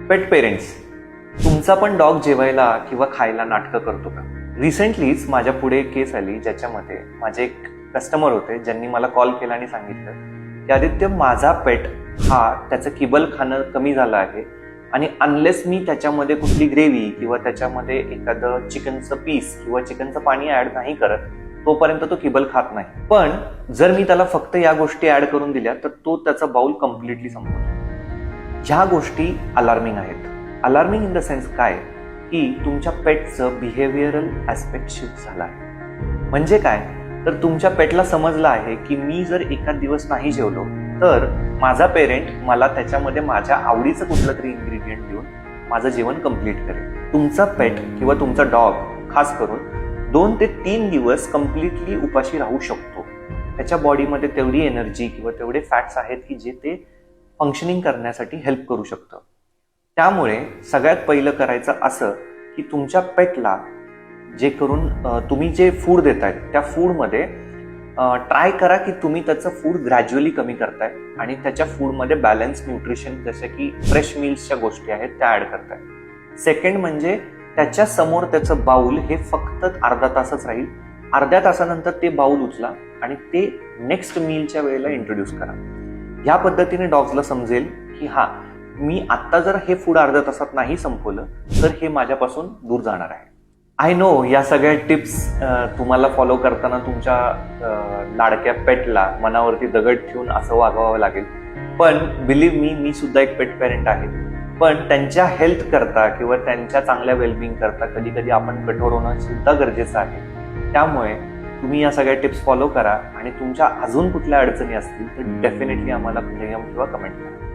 पेट parents, तुमचा पण dog जेवायला किंवा खायला नाटकं करतो का? रिसेंटलीच माझ्या पुढे एक केस आली ज्याच्यामध्ये माझे एक कस्टमर होते ज्यांनी मला कॉल केला आणि सांगितलं की आदित्य, माझा पेट हा त्याचं किबल खाणं कमी झालं आहे आणि अनलेस मी त्याच्यामध्ये कुठली ग्रेव्ही किंवा त्याच्यामध्ये एखादं चिकनचं पीस किंवा चिकनचं पाणी ऍड नाही करत तोपर्यंत तो किबल खात नाही. पण जर मी त्याला फक्त या गोष्टी ऍड करून दिल्या तर तो त्याचा बाउल कम्प्लिटली संपवतो. ह्या गोष्टी अलार्मिंग आहेत. अलार्मिंग इन द सेन्स काय की तुमच्या पेटचं बिहेवियरल ऍस्पेक्ट शिफ्ट झाला आहे. म्हणजे काय तर तुमच्या पेटला समजलं आहे की मी जर एखाद दिवस नाही जेवलो तर माझा पेरेंट मला त्याच्यामध्ये माझ्या आवडीचं कुठलं तरी इन्ग्रेडियंट देऊन माझं जेवण कम्प्लीट करेल. तुमचा पेट किंवा तुमचा डॉग खास करून 2 ते 3 दिवस कम्प्लिटली उपाशी राहू शकतो. त्याच्या बॉडीमध्ये तेवढी एनर्जी किंवा तेवढे फॅट्स आहेत की जे ते फंक्शनिंग करण्यासाठी हेल्प करू शकतं. त्यामुळे सगळ्यात पहिलं करायचं असं की तुमच्या पेटला जे करून तुम्ही जे फूड देताय त्या फूडमध्ये ट्राय करा की तुम्ही त्याचं फूड ग्रॅज्युअली कमी करताय आणि त्याच्या फूडमध्ये बॅलन्स न्यूट्रिशन जसं की फ्रेश मील्सच्या गोष्टी आहेत त्या ऍड करताय. सेकंड म्हणजे त्याच्या समोर त्याचं बाउल हे फक्त अर्धा तासच राहील. अर्ध्या तासानंतर ते बाउल उचला आणि ते नेक्स्ट मीलच्या वेळेला इंट्रोड्यूस करा. या पद्धतीने डॉग्सला समजेल की हा, मी आत्ता जर हे फूड अर्ध्या तासात नाही संपवलं तर हे माझ्यापासून दूर जाणार आहे. आय नो या सगळ्या टिप्स तुम्हाला फॉलो करताना तुमच्या लाडक्या पेटला मनावरती दगड ठेवून असं वागवावं लागेल. पण बिलीव्ह मी सुद्धा एक पेट पेरेंट आहे. पण त्यांच्या हेल्थ करता किंवा त्यांच्या चांगल्या वेलबिंग करता कधी कधी आपण कठोर होणं सुद्धा गरजेचं आहे. त्यामुळे तुम्ही या सगळ्या टिप्स फॉलो करा आणि तुमच्या अजून कुठल्या अडचणी असतील तर डेफिनेटली आम्हाला DM किंवा कमेंट करा.